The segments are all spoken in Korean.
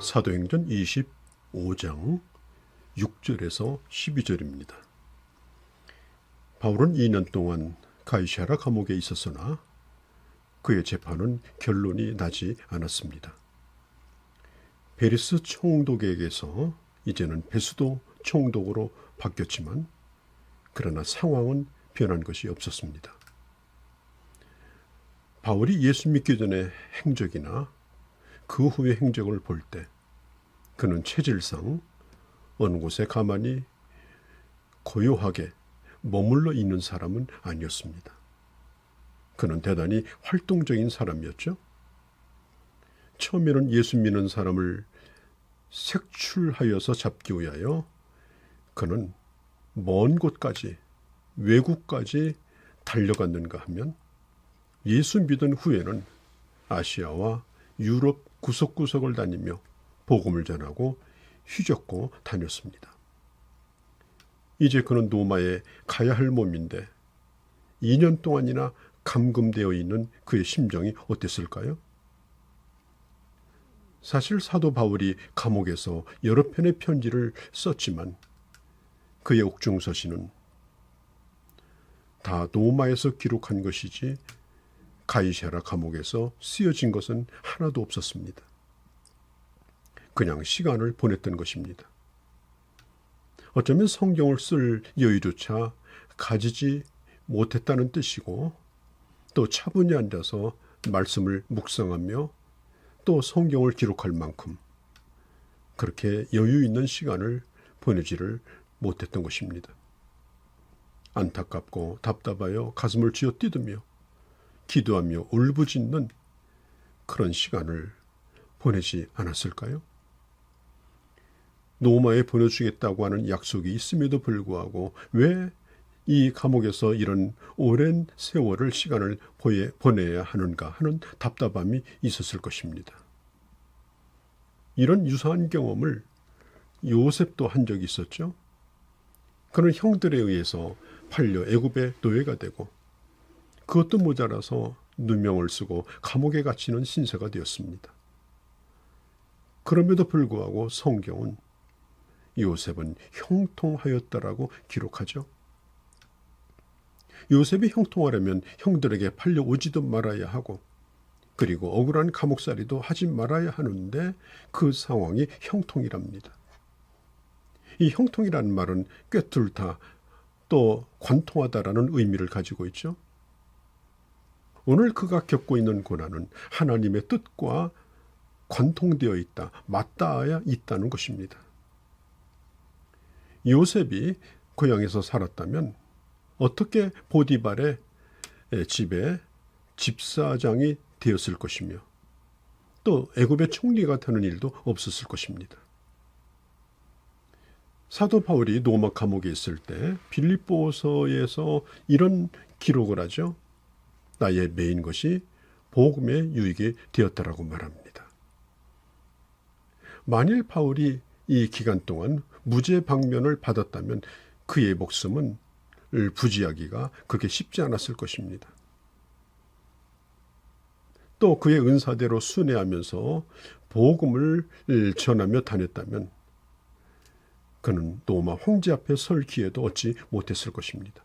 사도행전 25장 6절에서 12절입니다. 바울은 2년 동안 가이사랴 감옥에 있었으나 그의 재판은 결론이 나지 않았습니다. 베리스 총독에게서 이제는 베스도 총독으로 바뀌었지만 그러나 상황은 변한 것이 없었습니다. 바울이 예수 믿기 전의 행적이나 그 후의 행적을 볼 때 그는 체질상 어느 곳에 가만히 고요하게 머물러 있는 사람은 아니었습니다. 그는 대단히 활동적인 사람이었죠. 처음에는 예수 믿는 사람을 색출하여서 잡기 위하여 그는 먼 곳까지 외국까지 달려갔는가 하면 예수 믿은 후에는 아시아와 유럽 구석구석을 다니며 복음을 전하고 휘젓고 다녔습니다. 이제 그는 로마에 가야 할 몸인데 2년 동안이나 감금되어 있는 그의 심정이 어땠을까요? 사실 사도 바울이 감옥에서 여러 편의 편지를 썼지만 그의 옥중서신은 다 로마에서 기록한 것이지 가이사랴 감옥에서 쓰여진 것은 하나도 없었습니다. 그냥 시간을 보냈던 것입니다. 어쩌면 성경을 쓸 여유조차 가지지 못했다는 뜻이고 또 차분히 앉아서 말씀을 묵상하며 또 성경을 기록할 만큼 그렇게 여유 있는 시간을 보내지를 못했던 것입니다. 안타깝고 답답하여 가슴을 쥐어뜯으며 기도하며 울부짖는 그런 시간을 보내지 않았을까요? 로마에 보내주겠다고 하는 약속이 있음에도 불구하고 왜 이 감옥에서 이런 오랜 세월을 시간을 보내야 하는가 하는 답답함이 있었을 것입니다. 이런 유사한 경험을 요셉도 한 적이 있었죠. 그는 형들에 의해서 팔려 애굽의 노예가 되고 그것도 모자라서 누명을 쓰고 감옥에 갇히는 신세가 되었습니다. 그럼에도 불구하고 성경은 요셉은 형통하였다라고 기록하죠. 요셉이 형통하려면 형들에게 팔려오지도 말아야 하고 그리고 억울한 감옥살이도 하지 말아야 하는데 그 상황이 형통이랍니다. 이 형통이라는 말은 꿰뚫다 또 관통하다라는 의미를 가지고 있죠. 오늘 그가 겪고 있는 고난은 하나님의 뜻과 관통되어 있다, 맞닿아야 있다는 것입니다. 요셉이 고향에서 살았다면 어떻게 보디발의 집에 집사장이 되었을 것이며 또 애굽의 총리가 되는 일도 없었을 것입니다. 사도 바울이 로마 감옥에 있을 때 빌립보서에서 이런 기록을 하죠. 나의 매인 것이 복음의 유익이 되었다라고 말합니다. 만일 바울이 이 기간 동안 무죄 방면을 받았다면 그의 목숨은 부지하기가 그렇게 쉽지 않았을 것입니다. 또 그의 은사대로 순회하면서 복음을 전하며 다녔다면 그는 로마 황제 앞에 설 기회도 얻지 못했을 것입니다.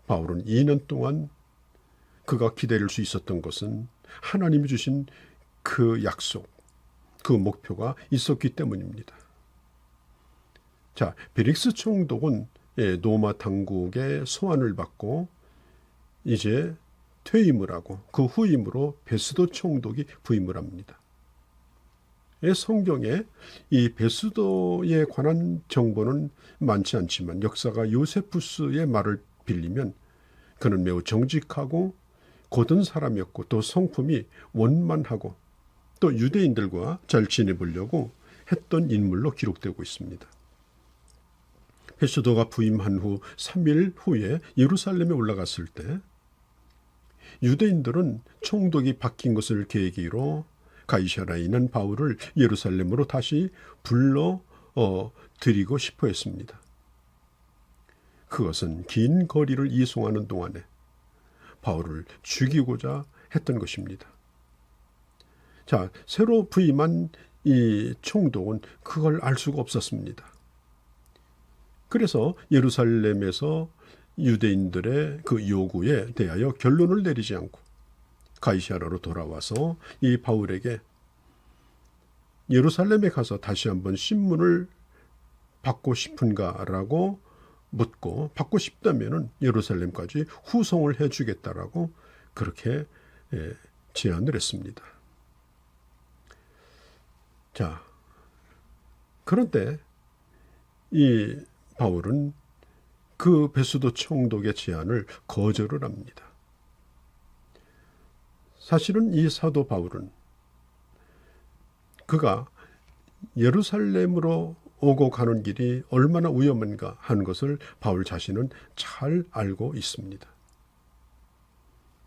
바울은 2년 동안 그가 기다릴 수 있었던 것은 하나님이 주신 그 약속, 그 목표가 있었기 때문입니다. 자, 벨릭스 총독은 로마 당국의 소환을 받고 이제 퇴임을 하고 그 후임으로 베스도 총독이 부임을 합니다. 성경에 이 베스도에 관한 정보는 많지 않지만 역사가 요세푸스의 말을 빌리면 그는 매우 정직하고 고든 사람이었고 또 성품이 원만하고 또 유대인들과 잘 지내보려고 했던 인물로 기록되고 있습니다. 베스도가 부임한 후 3일 후에 예루살렘에 올라갔을 때 유대인들은 총독이 바뀐 것을 계기로 가이사랴에 있는 바울을 예루살렘으로 다시 불러 드리고 싶어 했습니다. 그것은 긴 거리를 이송하는 동안에 바울을 죽이고자 했던 것입니다. 자, 새로 부임한 이 총독은 그걸 알 수가 없었습니다. 그래서 예루살렘에서 유대인들의 그 요구에 대하여 결론을 내리지 않고 가이사랴로 돌아와서 이 바울에게 예루살렘에 가서 다시 한번 신문을 받고 싶은가라고 묻고, 받고 싶다면은 예루살렘까지 후송을 해주겠다라고 그렇게 제안을 했습니다. 자, 그런데 이 바울은 그 베수도 총독의 제안을 거절을 합니다. 사실은 이 사도 바울은 그가 예루살렘으로 오고 가는 길이 얼마나 위험한가 하는 것을 바울 자신은 잘 알고 있습니다.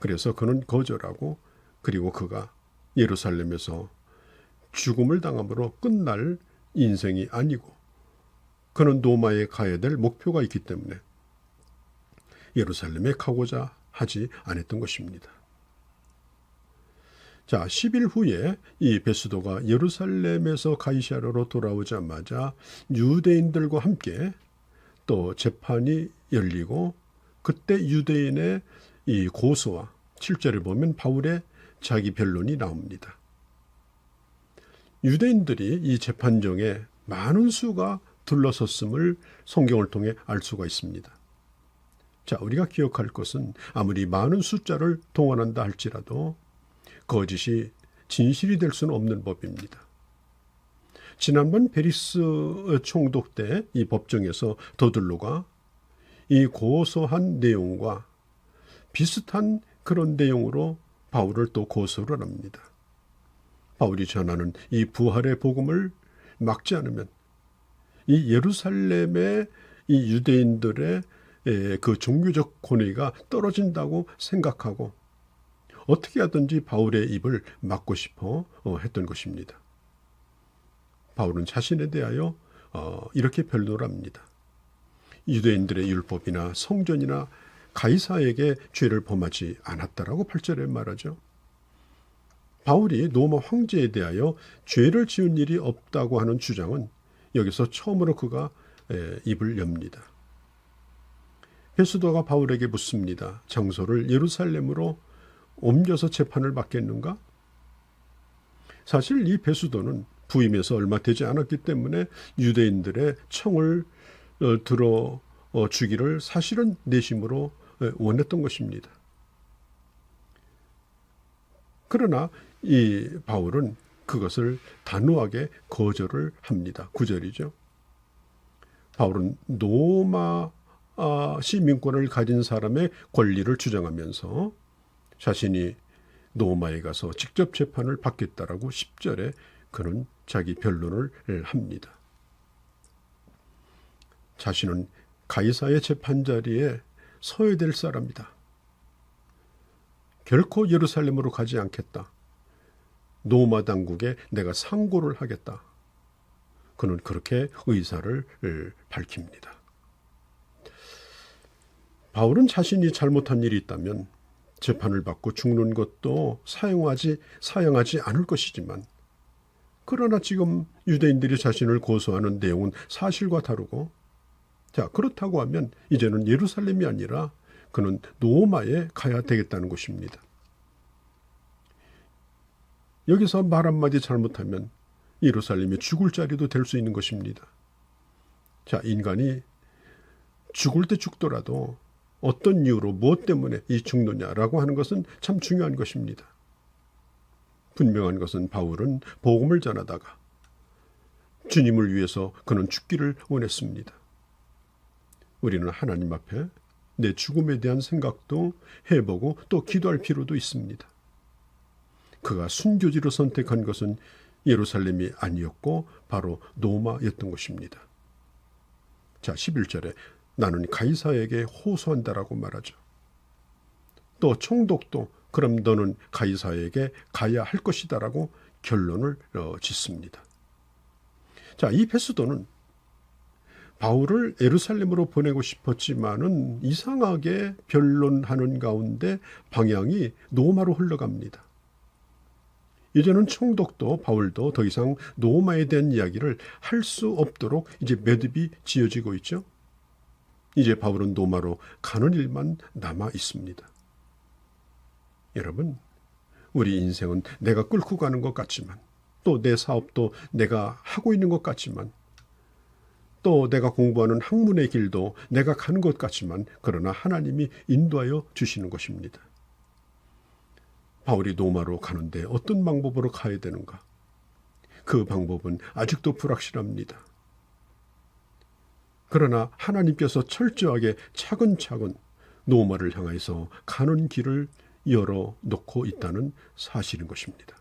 그래서 그는 거절하고, 그리고 그가 예루살렘에서 죽음을 당함으로 끝날 인생이 아니고 그는 로마에 가야 될 목표가 있기 때문에 예루살렘에 가고자 하지 않았던 것입니다. 자, 10일 후에 이 베수도가 예루살렘에서 가이사랴로 돌아오자마자 유대인들과 함께 또 재판이 열리고, 그때 유대인의 이 고소와 7절을 보면 바울의 자기 변론이 나옵니다. 유대인들이 이 재판정에 많은 수가 둘러섰음을 성경을 통해 알 수가 있습니다. 자, 우리가 기억할 것은 아무리 많은 숫자를 동원한다 할지라도 거짓이 진실이 될 수는 없는 법입니다. 지난번 베리스 총독 때 이 법정에서 더들로가 이 고소한 내용과 비슷한 그런 내용으로 바울을 또 고소를 합니다. 바울이 전하는 이 부활의 복음을 막지 않으면 이 예루살렘의 이 유대인들의 그 종교적 권위가 떨어진다고 생각하고 어떻게 하든지 바울의 입을 막고 싶어 했던 것입니다. 바울은 자신에 대하여 이렇게 변론을 합니다. 유대인들의 율법이나 성전이나 가이사에게 죄를 범하지 않았다라고 8절에 말하죠. 바울이 로마 황제에 대하여 죄를 지은 일이 없다고 하는 주장은 여기서 처음으로 그가 입을 엽니다. 베수도가 바울에게 묻습니다. 장소를 예루살렘으로 옮겨서 재판을 받겠는가? 사실 이 베수도는 부임해서 얼마 되지 않았기 때문에 유대인들의 청을 들어 주기를 사실은 내심으로 원했던 것입니다. 그러나 이 바울은 그것을 단호하게 거절을 합니다. 9절이죠. 바울은 로마 시민권을 가진 사람의 권리를 주장하면서 자신이 로마에 가서 직접 재판을 받겠다라고 10절에 그는 자기 변론을 합니다. 자신은 가이사의 재판 자리에 서야 될 사람이다. 결코 예루살렘으로 가지 않겠다. 로마 당국에 내가 상고를 하겠다. 그는 그렇게 의사를 밝힙니다. 바울은 자신이 잘못한 일이 있다면 재판을 받고 죽는 것도 사양하지 않을 것이지만, 그러나 지금 유대인들이 자신을 고소하는 내용은 사실과 다르고, 자, 그렇다고 하면 이제는 예루살렘이 아니라 그는 로마에 가야 되겠다는 것입니다. 여기서 말 한마디 잘못하면 예루살렘이 죽을 자리도 될 수 있는 것입니다. 자, 인간이 죽을 때 죽더라도 어떤 이유로 무엇 때문에 이 죽느냐라고 하는 것은 참 중요한 것입니다. 분명한 것은 바울은 복음을 전하다가 주님을 위해서 그는 죽기를 원했습니다. 우리는 하나님 앞에 내 죽음에 대한 생각도 해보고 또 기도할 필요도 있습니다. 그가 순교지로 선택한 것은 예루살렘이 아니었고 바로 로마였던 것입니다. 자, 11절에 나는 가이사에게 호소한다라고 말하죠. 또 총독도 그럼 너는 가이사에게 가야 할 것이다라고 결론을 짓습니다. 자, 이 베수도는 바울을 예루살렘으로 보내고 싶었지만은 이상하게 변론하는 가운데 방향이 로마로 흘러갑니다. 이제는 총독도 바울도 더 이상 로마에 대한 이야기를 할 수 없도록 이제 매듭이 지어지고 있죠. 이제 바울은 로마로 가는 일만 남아 있습니다. 여러분, 우리 인생은 내가 끌고 가는 것 같지만, 또 내 사업도 내가 하고 있는 것 같지만, 또 내가 공부하는 학문의 길도 내가 가는 것 같지만, 그러나 하나님이 인도하여 주시는 것입니다. 바울이 로마로 가는데 어떤 방법으로 가야 되는가? 그 방법은 아직도 불확실합니다. 그러나 하나님께서 철저하게 차근차근 로마를 향해서 가는 길을 열어놓고 있다는 사실인 것입니다.